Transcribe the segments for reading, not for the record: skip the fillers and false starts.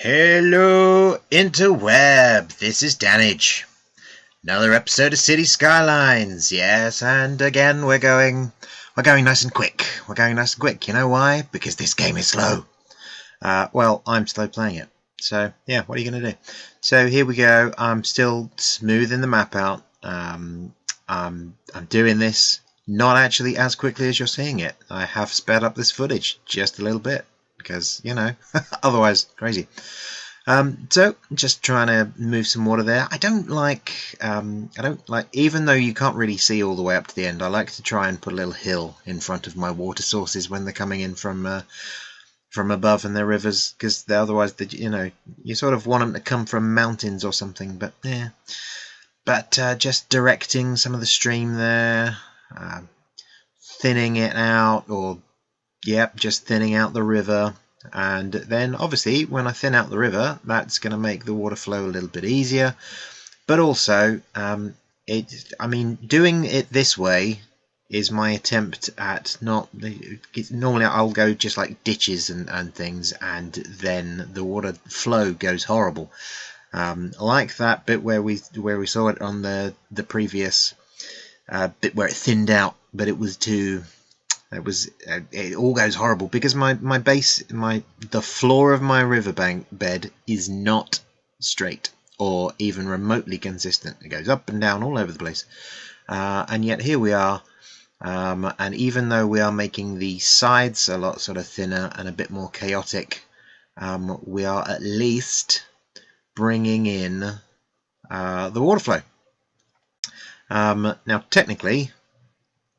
Hello, interweb. This is Dannage. Another episode of City Skylines. Yes, and again we're going nice and quick. We're going nice and quick. You know why? Because this game is slow. Well, I'm slow playing it. So yeah, what are you gonna do? So here we go. I'm still smoothing the map out. I'm doing this not actually as quickly as you're seeing it. I have sped up this footage just a little bit because, you know, otherwise crazy. So just trying to move some water there. I don't like, even though you can't really see all the way up to the end, I like to try and put a little hill in front of my water sources when they're coming in from above and their rivers, because otherwise, you sort of want them to come from mountains or something. But yeah, but just directing some of the stream there, thinning it out, or yep, just thinning out the river. And then obviously when I thin out the river, that's going to make the water flow a little bit easier. But also, doing it this way is my attempt at normally I'll go just like ditches and things, and then the water flow goes horrible. Like that bit where we saw it on the previous bit where it thinned out, but it was too. It all goes horrible because the floor of my riverbank bed is not straight or even remotely consistent. It goes up and down all over the place, and yet here we are. And even though we are making the sides a lot sort of thinner and a bit more chaotic, we are at least bringing in the water flow. Now, technically,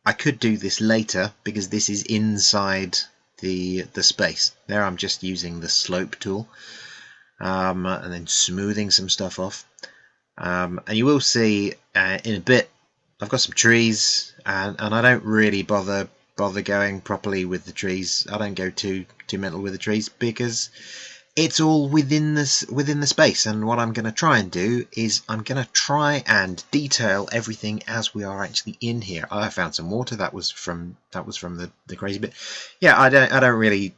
I could do this later because this is inside the space. There I'm just using the slope tool, and then smoothing some stuff off. And you will see in a bit I've got some trees, and I don't really bother going properly with the trees. I don't go too mental with the trees because it's all within the space. And what I'm going to try and do is I'm going to try and detail everything as we are actually in here. I found some water. That was from the crazy bit. Yeah, I don't really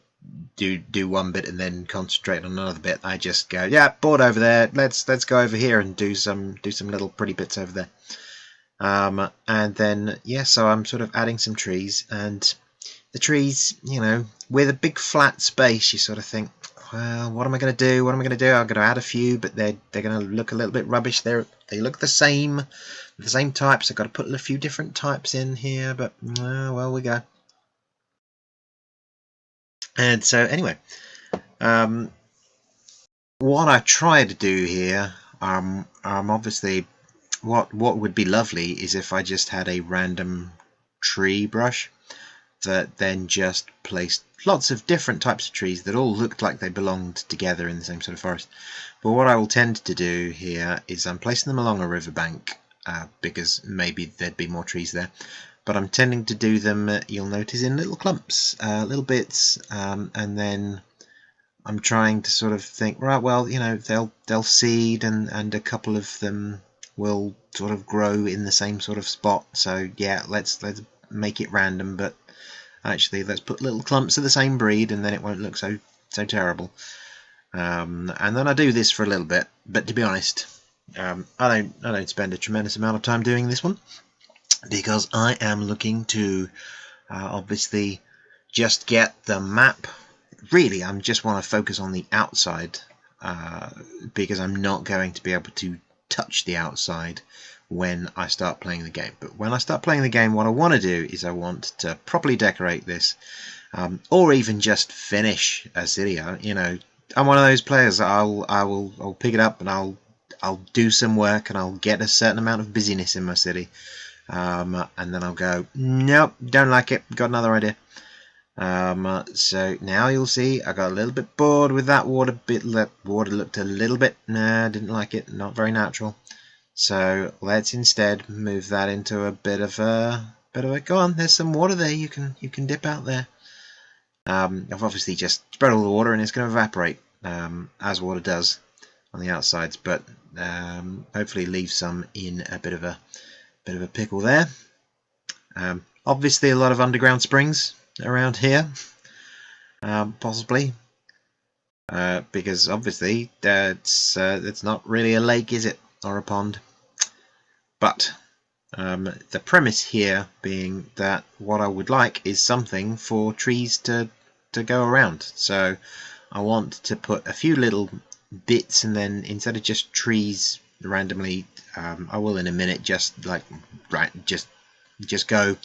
do one bit and then concentrate on another bit. I just go, yeah, board over there. Let's go over here and do some little pretty bits over there. And then yeah, so I'm sort of adding some trees, and the trees, you know, with a big flat space, you sort of think, well, what am I going to do? What am I going to do? I'm going to add a few, but they're going to look a little bit rubbish. They look the same types. I've got to put a few different types in here, but well, we go. And so anyway, what I try to do here, obviously, what would be lovely is if I just had a random tree brush that then just placed lots of different types of trees that all looked like they belonged together in the same sort of forest. But what I will tend to do here is I'm placing them along a riverbank because maybe there'd be more trees there. But I'm tending to do them, you'll notice, in little clumps, little bits, and then I'm trying to sort of think, right, well, you know, they'll seed, and a couple of them will sort of grow in the same sort of spot. So yeah, let's make it random, but actually let's put little clumps of the same breed, and then it won't look so terrible. And then I do this for a little bit, but to be honest, I don't spend a tremendous amount of time doing this one because I am looking to obviously just get the map. Really, I just want to focus on the outside because I'm not going to be able to touch the outside when I start playing the game. But when I start playing the game, what I want to do is I want to properly decorate this, or even just finish a city. You know, I'm one of those players. I'll pick it up and I'll do some work and I'll get a certain amount of busyness in my city, and then I'll go, nope, don't like it, got another idea. So now you'll see I got a little bit bored with that water bit. Water looked a little bit, didn't like it, not very natural. So let's instead move that into a bit of a go on, there's some water there, you can dip out there. I've obviously just spread all the water and it's going to evaporate, as water does on the outsides, but hopefully leave some in a bit of a pickle there. Obviously a lot of underground springs around here, possibly. because obviously that's not really a lake, is it, or a pond? But the premise here being that what I would like is something for trees to go around. So I want to put a few little bits, and then instead of just trees randomly, I will in a minute just like just go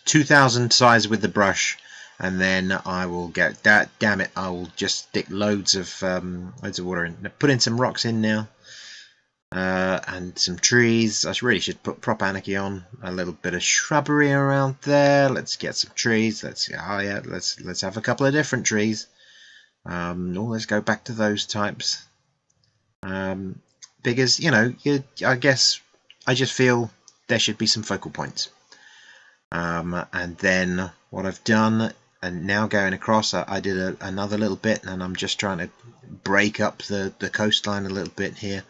2000 size with the brush, and then I will get that. Damn it! I will just stick loads of water in. Put in some rocks in now. And some trees. I really should put Prop Anarchy on. A little bit of shrubbery around there. Let's get some trees. Let's have a couple of different trees. Let's go back to those types. Because I guess I just feel there should be some focal points. And then what I've done, and now going across, I did another little bit, and I'm just trying to break up the coastline a little bit here.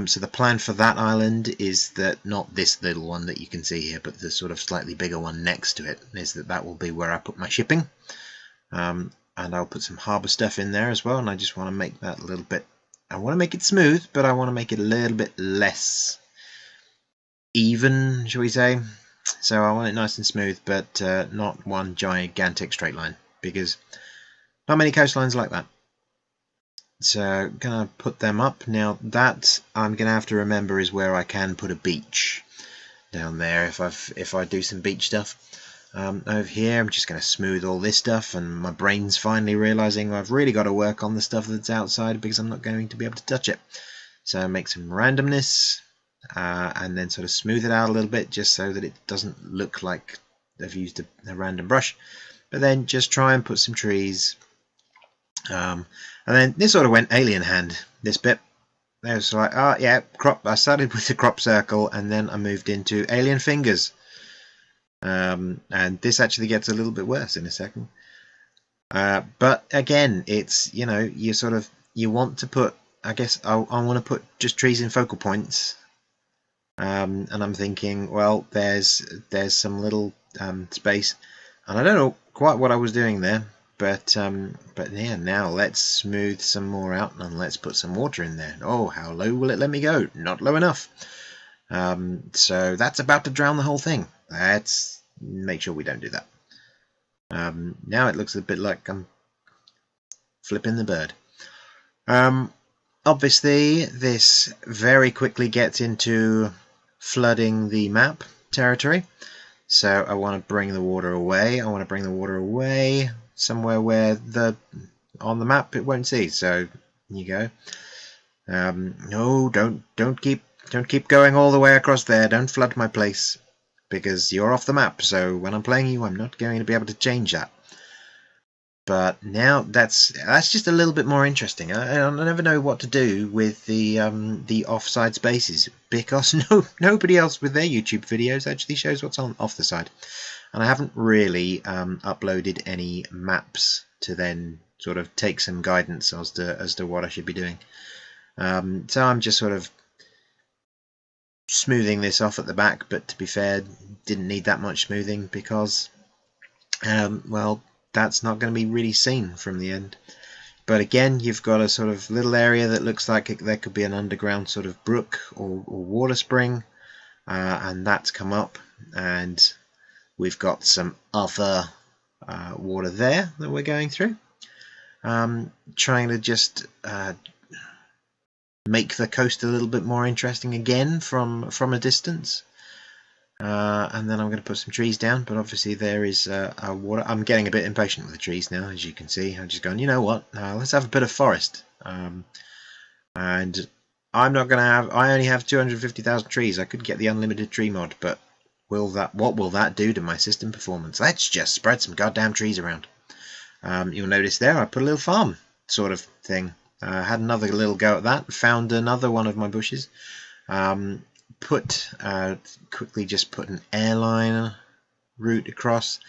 So the plan for that island is that not this little one that you can see here, but the sort of slightly bigger one next to it, is that will be where I put my shipping. And I'll put some harbour stuff in there as well, and I just want to make that a little bit, I want to make it smooth, but I want to make it a little bit less even, shall we say. So I want it nice and smooth, but not one gigantic straight line, because not many coastlines like that. So gonna put them up. Now that I'm gonna have to remember is where I can put a beach down there if I do some beach stuff. Over here I'm just gonna smooth all this stuff, and my brain's finally realizing I've really got to work on the stuff that's outside because I'm not going to be able to touch it. So make some randomness, and then sort of smooth it out a little bit just so that it doesn't look like I've used a random brush. But then just try and put some trees. And then this sort of went alien hand, this bit. It was like, oh yeah, crop. I started with the crop circle, and then I moved into alien fingers. And this actually gets a little bit worse in a second. But again, it's, you want to put, I guess I want to put just trees in focal points. And I'm thinking, well, there's some little space, and I don't know quite what I was doing there. But yeah, now let's smooth some more out, and let's put some water in there. Oh, how low will it let me go? Not low enough. So that's about to drown the whole thing. Let's make sure we don't do that. Now it looks a bit like I'm flipping the bird. Obviously, this very quickly gets into flooding the map territory. So I want to bring the water away. I want to bring the water away somewhere where on the map it won't see. So you go. No, don't keep going all the way across there. Don't flood my place, because you're off the map. So when I'm playing you, I'm not going to be able to change that. But now that's just a little bit more interesting. I never know what to do with the offside spaces, because nobody else with their YouTube videos actually shows what's on off the side, and I haven't really uploaded any maps to then sort of take some guidance as to what I should be doing. So I'm just sort of smoothing this off at the back, but to be fair, didn't need that much smoothing because well, that's not going to be really seen from the end. But again, you've got a sort of little area that looks like there could be an underground sort of brook or water spring, and that's come up, and we've got some other water there that we're going through. Trying to just make the coast a little bit more interesting again from a distance. And then I'm going to put some trees down, but obviously there is a water. I'm getting a bit impatient with the trees now, as you can see. I'm just going, you know what, let's have a bit of forest. And I'm not going to have, I only have 250,000 trees. I could get the unlimited tree mod, but what will that do to my system performance? Let's just spread some goddamn trees around. You'll notice there I put a little farm sort of thing. Had another little go at that, found another one of my bushes. Quickly just put an airline route across,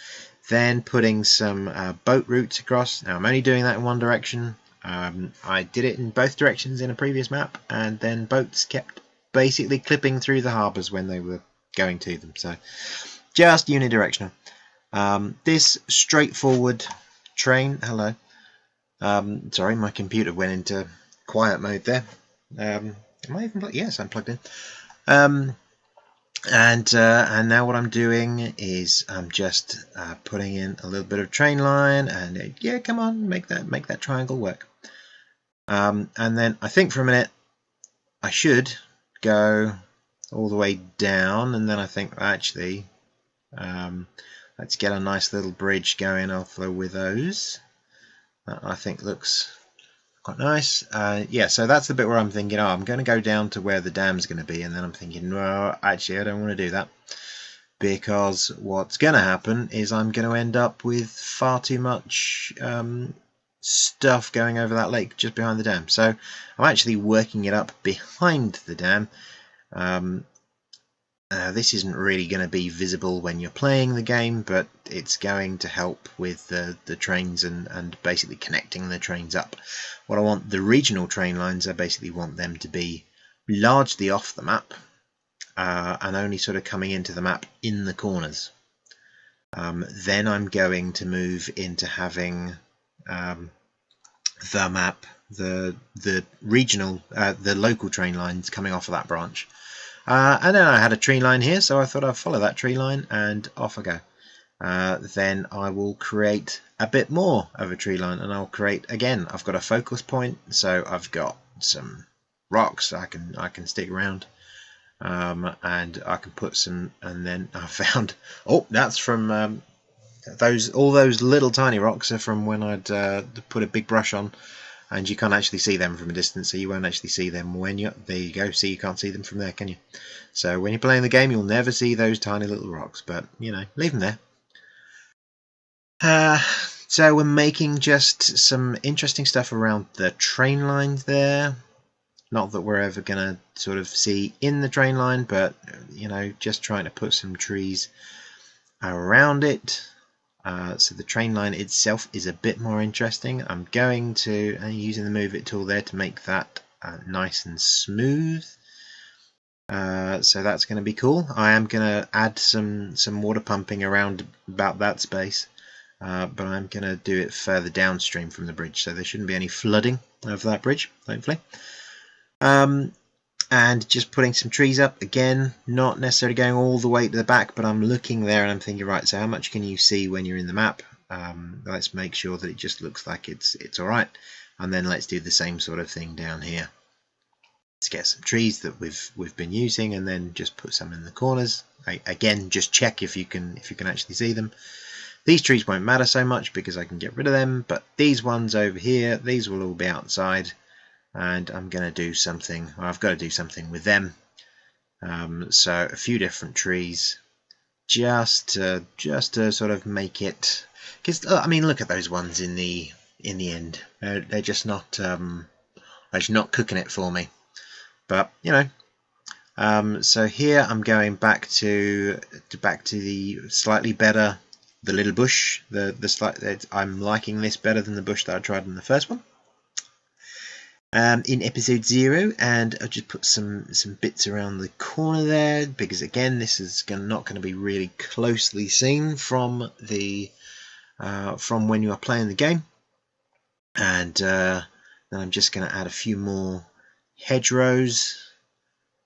then putting some boat routes across. Now I'm only doing that in one direction. I did it in both directions in a previous map, and then boats kept basically clipping through the harbours when they were going to them, so just unidirectional. This straightforward train, hello, Sorry, my computer went into quiet mode there. Am I even plugged? Yes, I'm plugged in. And now what I'm doing is I'm just putting in a little bit of train line, and yeah, come on, make that triangle work. And then I think for a minute I should go all the way down, and then I think actually let's get a nice little bridge going off with those. That I think looks quite nice. Yeah, so that's the bit where I'm thinking, oh, I'm going to go down to where the dam's going to be, and then I'm thinking, no, actually I don't want to do that, because what's going to happen is I'm going to end up with far too much stuff going over that lake just behind the dam. So I'm actually working it up behind the dam. This isn't really going to be visible when you're playing the game, but it's going to help with the trains and basically connecting the trains up. What I want the regional train lines, I basically want them to be largely off the map and only sort of coming into the map in the corners. Then I'm going to move into having the map, the regional, the local train lines coming off of that branch. And then I had a tree line here, so I thought I'd follow that tree line, and off I go. Then I will create a bit more of a tree line, and I'll create, again, I've got a focus point, so I've got some rocks I can stick around, and I can put some, and then I found, oh, that's from all those little tiny rocks are from when I'd put a big brush on, and you can't actually see them from a distance, so you won't actually see them when you, there you go, see, you can't see them from there, can you? So when you're playing the game, you'll never see those tiny little rocks, but you know, leave them there. So we're making just some interesting stuff around the train lines there. Not that we're ever going to sort of see in the train line, but you know, just trying to put some trees around it. So the train line itself is a bit more interesting. I'm going to using the move it tool there to make that nice and smooth. So that's going to be cool. I am going to add some water pumping around about that space, but I'm going to do it further downstream from the bridge, so there shouldn't be any flooding of that bridge, hopefully. And just putting some trees up, again, not necessarily going all the way to the back, but I'm looking there and I'm thinking, right, so how much can you see when you're in the map? Let's make sure that it just looks like it's alright, and then let's do the same sort of thing down here. Let's get some trees that we've been using, and then just put some in the corners. Again, just check if you can actually see them. These trees won't matter so much because I can get rid of them, but these ones over here, these will all be outside. And I'm going to do something, or I've got to do something with them. So a few different trees, just to sort of make it, because I mean, look at those ones in the end. They're just not cooking it for me. But you know, so here I'm going back to the slightly better, the little bush. I'm liking this better than the bush that I tried in the first one. In episode 0, and I'll just put some bits around the corner there, because again this is not going to be really closely seen from the from when you are playing the game. And then I'm just going to add a few more hedgerows,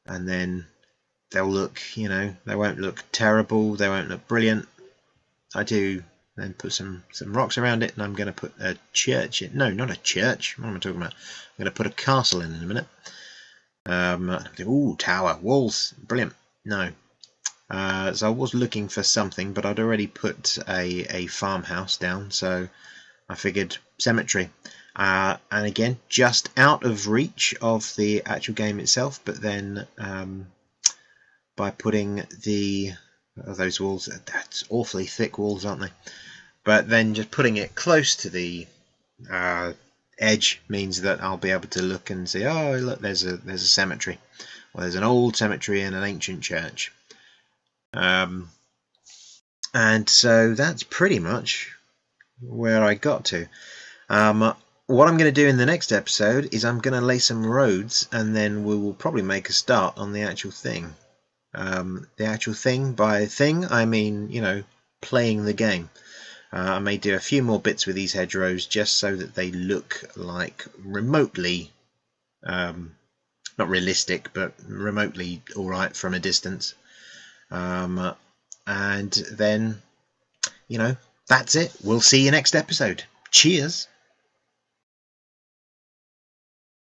and then they'll look, you know, they won't look terrible, they won't look brilliant. I do then put some rocks around it, and I'm going to put a church in. No, not a church. What am I talking about? I'm going to put a castle in a minute. Ooh, tower, walls, brilliant. No. So I was looking for something, but I'd already put a farmhouse down, so I figured cemetery. And again, just out of reach of the actual game itself, but then by putting those walls, that's awfully thick walls, aren't they? But then just putting it close to the edge means that I'll be able to look and see, oh look, there's a cemetery. Well, there's an old cemetery and an ancient church. And so that's pretty much where I got to. What I'm going to do in the next episode is I'm going to lay some roads, and then we will probably make a start on the actual thing. The actual thing, by thing I mean, you know, playing the game. I may do a few more bits with these hedgerows just so that they look like remotely, not realistic, but remotely alright from a distance. And then, that's it. We'll see you next episode. Cheers!